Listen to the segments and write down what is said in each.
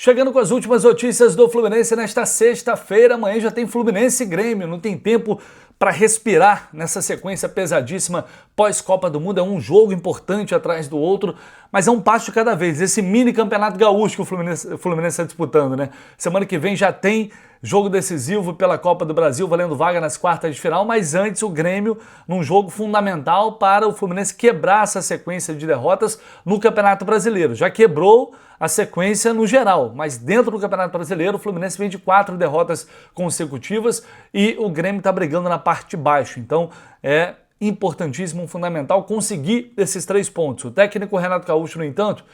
Chegando com as últimas notícias do Fluminense nesta sexta-feira. Amanhã já tem Fluminense e Grêmio, não tem tempo para respirar nessa sequência pesadíssima pós-Copa do Mundo. É um jogo importante atrás do outro, mas é um passo de cada vez. Esse mini campeonato gaúcho que o Fluminense está disputando, né? Semana que vem já tem jogo decisivo pela Copa do Brasil, valendo vaga nas quartas de final, mas antes o Grêmio num jogo fundamental para o Fluminense quebrar essa sequência de derrotas no Campeonato Brasileiro. Já quebrou a sequência no geral, mas dentro do Campeonato Brasileiro o Fluminense vem de 4 derrotas consecutivas e o Grêmio está brigando na parte de baixo. Então é importantíssimo, fundamental conseguir esses 3 pontos. O técnico Renato Gaúcho, no entanto,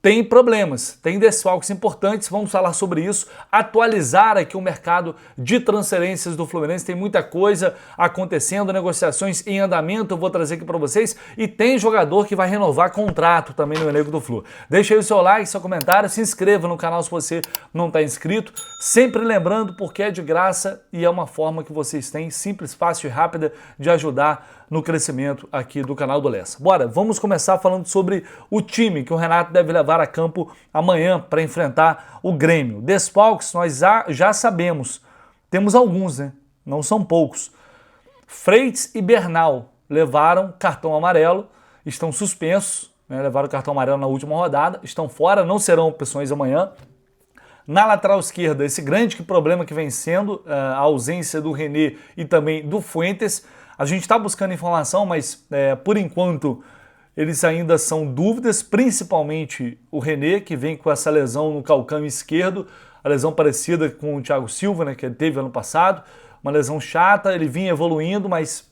tem problemas, tem desfalques importantes, vamos falar sobre isso, atualizar aqui o mercado de transferências do Fluminense, tem muita coisa acontecendo, negociações em andamento, eu vou trazer aqui para vocês, e tem jogador que vai renovar contrato também no elenco do Flu. Deixa aí o seu like, seu comentário, se inscreva no canal se você não está inscrito, sempre lembrando porque é de graça e é uma forma que vocês têm simples, fácil e rápida de ajudar no crescimento aqui do canal do Lessa. Bora, vamos começar falando sobre o time que o Renato deve levar a campo amanhã para enfrentar o Grêmio. Desfalques nós já sabemos, temos alguns, né? Não são poucos. Freitas e Bernal levaram cartão amarelo, estão suspensos, né? Levaram cartão amarelo na última rodada, estão fora, não serão opções amanhã. Na lateral esquerda, esse grande problema que vem sendo a ausência do René e também do Fuentes. A gente está buscando informação, mas por enquanto eles ainda são dúvidas, principalmente o René, que vem com essa lesão no calcânio esquerdo, a lesão parecida com o Thiago Silva, né, que ele teve ano passado, uma lesão chata, ele vinha evoluindo, mas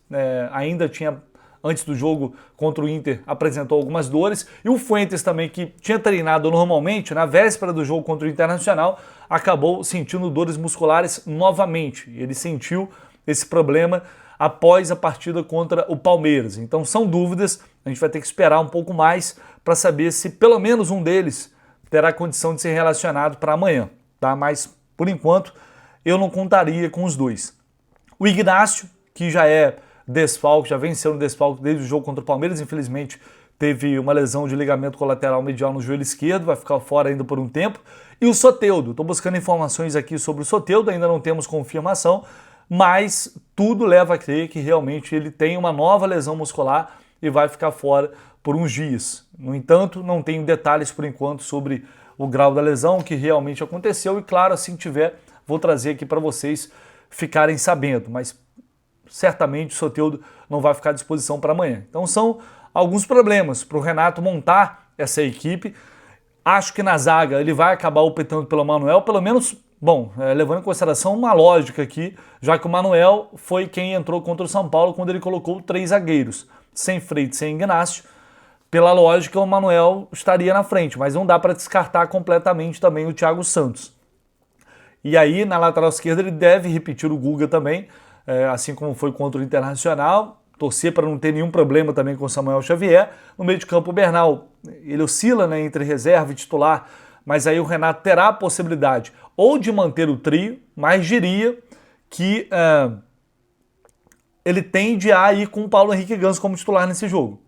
ainda tinha, antes do jogo contra o Inter, apresentou algumas dores, e o Fuentes também, que tinha treinado normalmente, na véspera do jogo contra o Internacional, acabou sentindo dores musculares novamente, ele sentiu esse problema após a partida contra o Palmeiras. Então são dúvidas, a gente vai ter que esperar um pouco mais para saber se pelo menos um deles terá condição de ser relacionado para amanhã, tá? Mas por enquanto eu não contaria com os dois. O Ignacio, que já é desfalque, já vem sendo desfalque desde o jogo contra o Palmeiras, infelizmente teve uma lesão de ligamento colateral medial no joelho esquerdo, vai ficar fora ainda por um tempo. E o Soteldo, estou buscando informações aqui sobre o Soteldo, ainda não temos confirmação, mas tudo leva a crer que realmente ele tem uma nova lesão muscular e vai ficar fora por uns dias. No entanto, não tenho detalhes por enquanto sobre o grau da lesão, o que realmente aconteceu, e claro, assim que tiver, vou trazer aqui para vocês ficarem sabendo, mas certamente o Soteldo não vai ficar à disposição para amanhã. Então são alguns problemas para o Renato montar essa equipe. Acho que na zaga ele vai acabar optando pelo Manuel, pelo menos. Bom, levando em consideração uma lógica aqui, já que o Manuel foi quem entrou contra o São Paulo quando ele colocou 3 zagueiros, sem Freitas, sem Ignacio. Pela lógica, o Manuel estaria na frente, mas não dá para descartar completamente também o Thiago Santos. E aí, na lateral esquerda, ele deve repetir o Guga também, assim como foi contra o Internacional, torcer para não ter nenhum problema também com o Samuel Xavier. No meio de campo, o Bernal, ele oscila, né, entre reserva e titular, mas aí o Renato terá a possibilidade ou de manter o trio, mas diria que ele tende a ir com o Paulo Henrique Ganso como titular nesse jogo.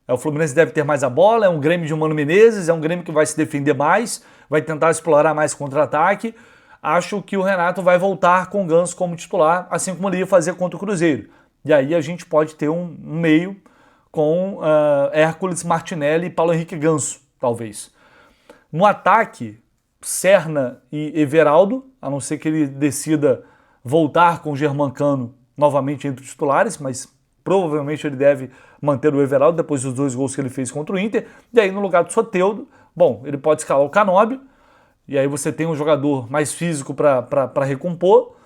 O Fluminense deve ter mais a bola, é um Grêmio de Mano Menezes, é um Grêmio que vai se defender mais, vai tentar explorar mais contra-ataque. Acho que o Renato vai voltar com o Ganso como titular, assim como ele ia fazer contra o Cruzeiro. E aí a gente pode ter um meio com Hércules, Martinelli e Paulo Henrique Ganso, talvez. No ataque, Serna e Everaldo, a não ser que ele decida voltar com o Germancano novamente entre os titulares, mas provavelmente ele deve manter o Everaldo depois dos 2 gols que ele fez contra o Inter. E aí no lugar do Soteldo, bom, ele pode escalar o Canóbio, e aí você tem um jogador mais físico para recompor,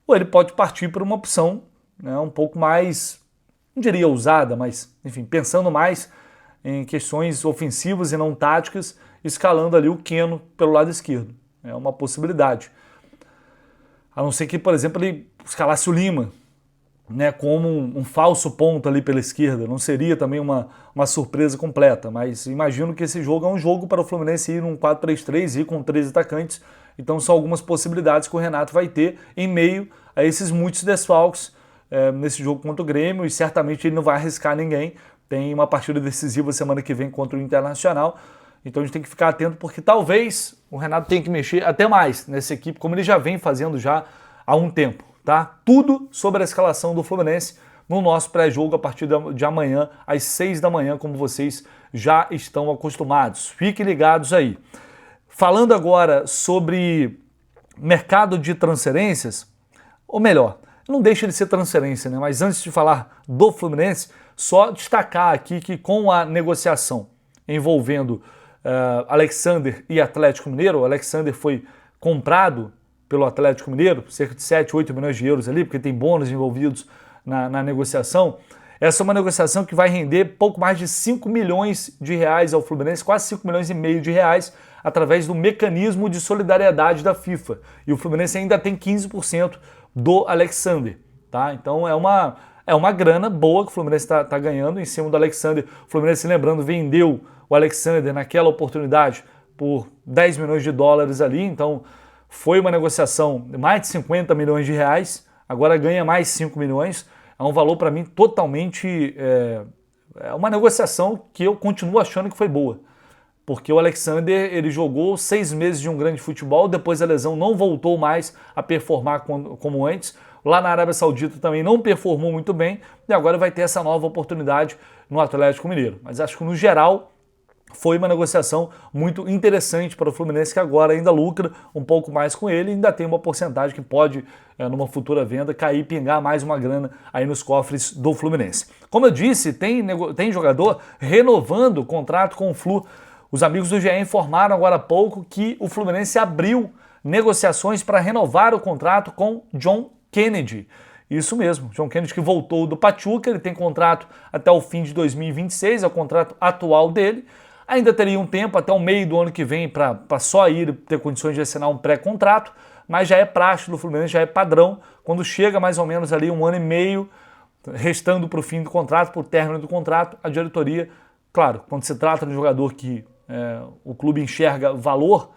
ou ele pode partir por uma opção, né, um pouco mais, não diria ousada, mas enfim, pensando mais em questões ofensivas e não táticas, escalando ali o Keno pelo lado esquerdo. É uma possibilidade. A não ser que, por exemplo, ele escalasse o Lima, né, como um falso ponto ali pela esquerda. Não seria também uma surpresa completa, mas imagino que esse jogo é um jogo para o Fluminense ir num 4-3-3, ir com 3 atacantes. Então são algumas possibilidades que o Renato vai ter em meio a esses muitos desfalques nesse jogo contra o Grêmio, e certamente ele não vai arriscar ninguém. Tem uma partida decisiva semana que vem contra o Internacional. Então a gente tem que ficar atento porque talvez o Renato tenha que mexer até mais nessa equipe, como ele já vem fazendo já há um tempo, tá? Tudo sobre a escalação do Fluminense no nosso pré-jogo a partir de amanhã, às 6 da manhã, como vocês já estão acostumados. Fiquem ligados aí. Falando agora sobre mercado de transferências, ou melhor, não deixa de ser transferência, né? Mas antes de falar do Fluminense, só destacar aqui que com a negociação envolvendo Alexander e Atlético Mineiro, o Alexander foi comprado pelo Atlético Mineiro, cerca de 7, 8 milhões de euros ali, porque tem bônus envolvidos na negociação. Essa é uma negociação que vai render pouco mais de 5 milhões de reais ao Fluminense, quase 5 milhões e meio de reais, através do mecanismo de solidariedade da FIFA. E o Fluminense ainda tem 15% do Alexander, tá? Então é uma grana boa que o Fluminense está ganhando em cima do Alexander. O Fluminense, lembrando, vendeu o Alexander naquela oportunidade por 10 milhões de dólares ali, então foi uma negociação de mais de 50 milhões de reais, agora ganha mais 5 milhões. É um valor para mim totalmente... É uma negociação que eu continuo achando que foi boa. Porque o Alexander, ele jogou 6 meses de um grande futebol, depois da lesão não voltou mais a performar como antes. Lá na Arábia Saudita também não performou muito bem e agora vai ter essa nova oportunidade no Atlético Mineiro. Mas acho que no geral foi uma negociação muito interessante para o Fluminense, que agora ainda lucra um pouco mais com ele e ainda tem uma porcentagem que pode, numa futura venda, cair e pingar mais uma grana aí nos cofres do Fluminense. Como eu disse, tem jogador renovando o contrato com o Flu. Os amigos do GE informaram agora há pouco que o Fluminense abriu negociações para renovar o contrato com John Kennedy. Isso mesmo, John Kennedy, que voltou do Pachuca, ele tem contrato até o fim de 2026, é o contrato atual dele. Ainda teria um tempo, até o meio do ano que vem, para só ir ter condições de assinar um pré-contrato, mas já é praxe do Fluminense, já é padrão, quando chega mais ou menos ali 1 ano e meio, restando para o fim do contrato, para o término do contrato, a diretoria, claro, quando se trata de um jogador que o clube enxerga valor,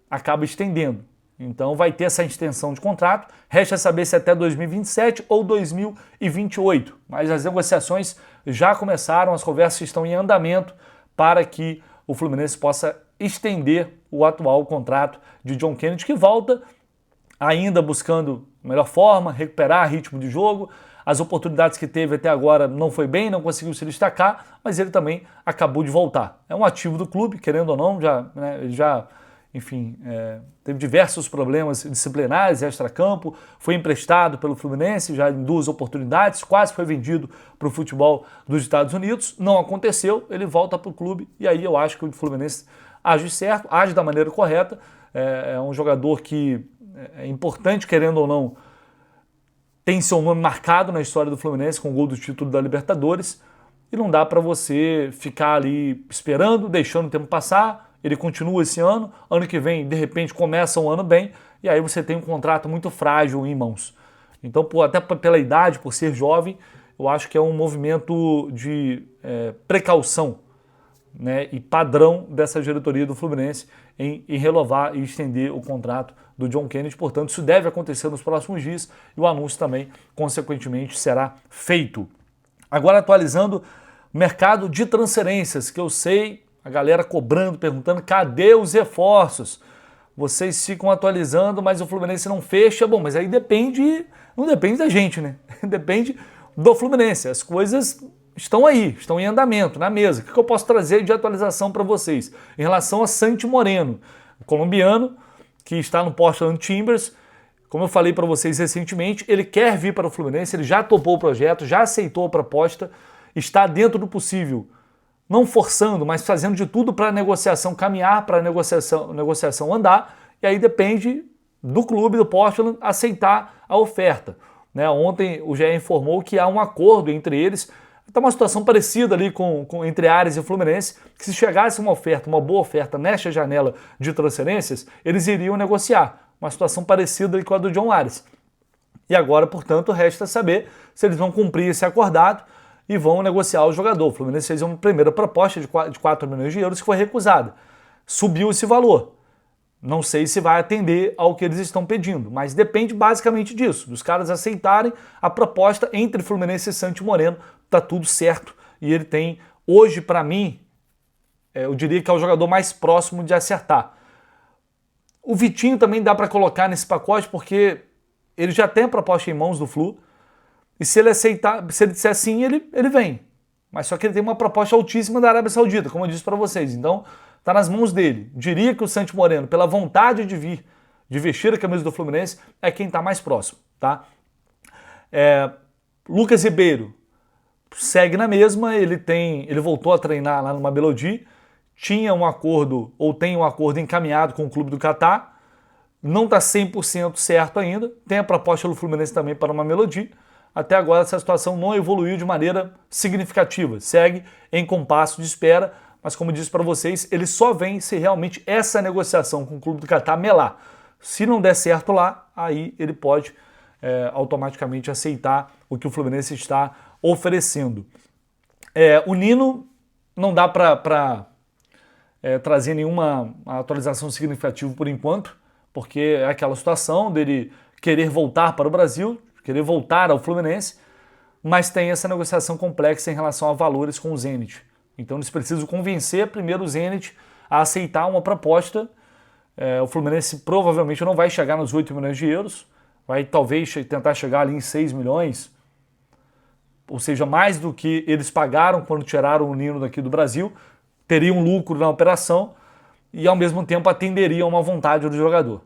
acaba estendendo. Então vai ter essa extensão de contrato, resta saber se até 2027 ou 2028, mas as negociações já começaram, as conversas estão em andamento para que o Fluminense possa estender o atual contrato de John Kennedy, que volta ainda buscando melhor forma, recuperar ritmo de jogo. As oportunidades que teve até agora não foi bem, não conseguiu se destacar, mas ele também acabou de voltar. É um ativo do clube, querendo ou não, teve diversos problemas disciplinares, extracampo, foi emprestado pelo Fluminense já em 2 oportunidades, quase foi vendido para o futebol dos Estados Unidos, não aconteceu, ele volta para o clube e aí eu acho que o Fluminense age certo, age da maneira correta, é um jogador que é importante, querendo ou não, tem seu nome marcado na história do Fluminense com o gol do título da Libertadores e não dá para você ficar ali esperando, deixando o tempo passar. Ele continua esse ano que vem, de repente, começa um ano bem, e aí você tem um contrato muito frágil em mãos. Então, até pela idade, por ser jovem, eu acho que é um movimento de precaução, né, e padrão dessa diretoria do Fluminense em renovar e estender o contrato do John Kennedy. Portanto, isso deve acontecer nos próximos dias e o anúncio também, consequentemente, será feito. Agora, atualizando o mercado de transferências, que eu sei... A galera cobrando, perguntando, cadê os reforços? Vocês ficam atualizando, mas o Fluminense não fecha. Bom, mas aí não depende da gente, né? Depende do Fluminense. As coisas estão aí, estão em andamento, na mesa. O que eu posso trazer de atualização para vocês? Em relação a Santi Moreno, colombiano, que está no Portland Timbers. Como eu falei para vocês recentemente, ele quer vir para o Fluminense, ele já topou o projeto, já aceitou a proposta, está dentro do possível. Não forçando, mas fazendo de tudo para a negociação caminhar, para a negociação andar, e aí depende do clube, do Portland, aceitar a oferta. Né? Ontem o GE informou que há um acordo entre eles, está uma situação parecida ali entre Ares e Fluminense, que se chegasse uma oferta, uma boa oferta nesta janela de transferências, eles iriam negociar. Uma situação parecida ali com a do John Ares. E agora, portanto, resta saber se eles vão cumprir esse acordado e vão negociar o jogador. O Fluminense fez uma primeira proposta de 4 milhões de euros que foi recusada. Subiu esse valor. Não sei se vai atender ao que eles estão pedindo, mas depende basicamente disso, dos caras aceitarem a proposta entre Fluminense e Santi Moreno. Tá tudo certo e ele tem, hoje para mim, eu diria que é o jogador mais próximo de acertar. O Vitinho também dá para colocar nesse pacote porque ele já tem a proposta em mãos do Flu e se ele aceitar, se ele disser sim, ele vem. Mas só que ele tem uma proposta altíssima da Arábia Saudita, como eu disse para vocês. Então, está nas mãos dele. Diria que o Santi Moreno, pela vontade de vir, de vestir a camisa do Fluminense, é quem está mais próximo, tá? Lucas Ribeiro segue na mesma, ele voltou a treinar lá no Mamelodi, tinha um acordo, ou tem um acordo encaminhado com o clube do Catar, não está 100% certo ainda, tem a proposta do Fluminense também para o Mamelodi. Até agora essa situação não evoluiu de maneira significativa, segue em compasso de espera, mas como disse para vocês, ele só vem se realmente essa negociação com o clube do Catar melar. Se não der certo lá, aí ele pode automaticamente aceitar o que o Fluminense está oferecendo. O Nino não dá para trazer nenhuma atualização significativa por enquanto, porque é aquela situação dele querer voltar para o Brasil, querer voltar ao Fluminense, mas tem essa negociação complexa em relação a valores com o Zenit. Então eles precisam convencer primeiro o Zenit a aceitar uma proposta. O Fluminense provavelmente não vai chegar nos 8 milhões de euros, vai talvez tentar chegar ali em 6 milhões, ou seja, mais do que eles pagaram quando tiraram o Nino daqui do Brasil, teria um lucro na operação e ao mesmo tempo atenderia a uma vontade do jogador.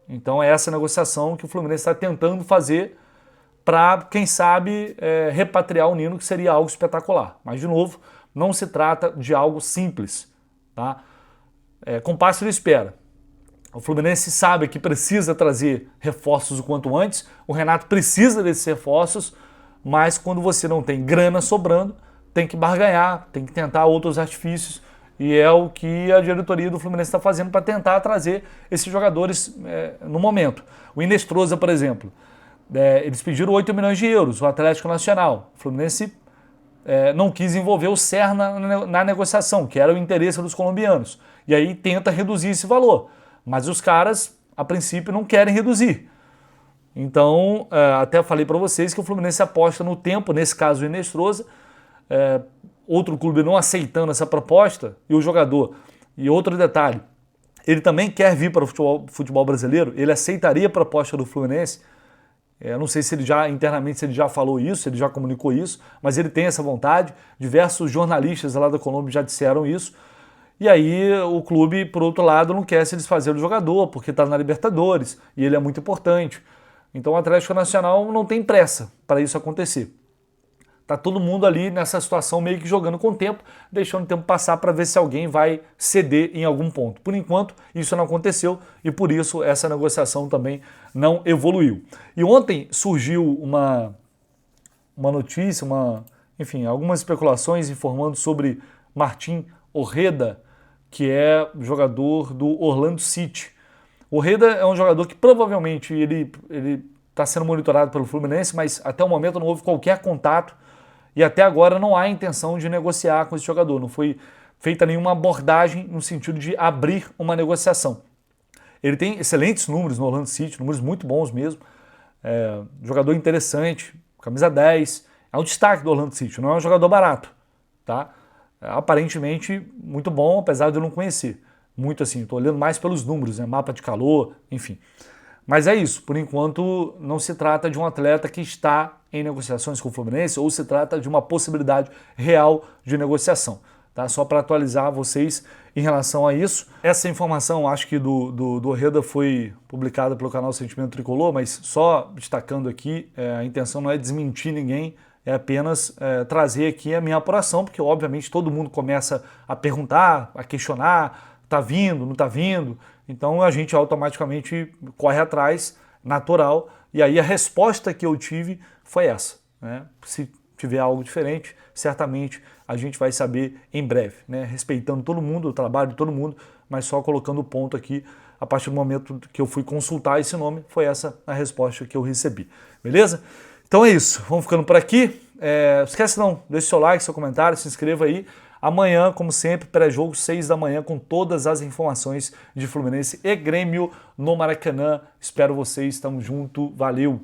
Então é essa negociação que o Fluminense está tentando fazer para, quem sabe, repatriar o Nino, que seria algo espetacular. Mas, de novo, não se trata de algo simples. Tá? Compasso de espera. O Fluminense sabe que precisa trazer reforços o quanto antes, o Renato precisa desses reforços, mas quando você não tem grana sobrando, tem que barganhar, tem que tentar outros artifícios, e é o que a diretoria do Fluminense está fazendo para tentar trazer esses jogadores no momento. O Inestrosa, por exemplo, eles pediram 8 milhões de euros, o Atlético Nacional. O Fluminense não quis envolver o Serna na negociação, que era o interesse dos colombianos, e aí tenta reduzir esse valor. Mas os caras, a princípio, não querem reduzir. Então, até falei para vocês que o Fluminense aposta no tempo, nesse caso o Inestrosa, outro clube não aceitando essa proposta, e o jogador. E outro detalhe, ele também quer vir para o futebol brasileiro, ele aceitaria a proposta do Fluminense. Não sei se ele já, internamente, se ele já falou isso, se ele já comunicou isso, mas ele tem essa vontade, diversos jornalistas lá da Colômbia já disseram isso. E aí o clube, por outro lado, não quer se desfazer do jogador, porque está na Libertadores, e ele é muito importante. Então o Atlético Nacional não tem pressa para isso acontecer. Está todo mundo ali nessa situação meio que jogando com o tempo, deixando o tempo passar para ver se alguém vai ceder em algum ponto. Por enquanto, isso não aconteceu e por isso essa negociação também não evoluiu. E ontem surgiu uma notícia, enfim, algumas especulações informando sobre Martín Ojeda, que é jogador do Orlando City. O Ojeda é um jogador que provavelmente ele está sendo monitorado pelo Fluminense, mas até o momento não houve qualquer contato e até agora não há intenção de negociar com esse jogador. Não foi feita nenhuma abordagem no sentido de abrir uma negociação. Ele tem excelentes números no Orlando City, números muito bons mesmo. Jogador interessante, camisa 10. É um destaque do Orlando City, não é um jogador barato. Tá? Aparentemente muito bom, apesar de eu não conhecer. Muito assim, estou olhando mais pelos números, mapa de calor, enfim. Mas é isso, por enquanto não se trata de um atleta que está em negociações com o Fluminense ou se trata de uma possibilidade real de negociação. Tá? Só para atualizar vocês em relação a isso. Essa informação, acho que do Ojeda foi publicada pelo canal Sentimento Tricolor, mas só destacando aqui, a intenção não é desmentir ninguém, é apenas trazer aqui a minha apuração, porque obviamente todo mundo começa a perguntar, a questionar, está vindo, não está vindo, então a gente automaticamente corre atrás, natural, e aí a resposta que eu tive foi essa. Né? Se tiver algo diferente, certamente a gente vai saber em breve, né? Respeitando todo mundo, o trabalho de todo mundo, mas só colocando o ponto aqui, a partir do momento que eu fui consultar esse nome, foi essa a resposta que eu recebi, beleza? Então é isso, vamos ficando por aqui. Esquece não, deixe seu like, seu comentário, se inscreva aí. Amanhã, como sempre, pré-jogo, 6 da manhã, com todas as informações de Fluminense e Grêmio no Maracanã. Espero vocês, tamo junto, valeu!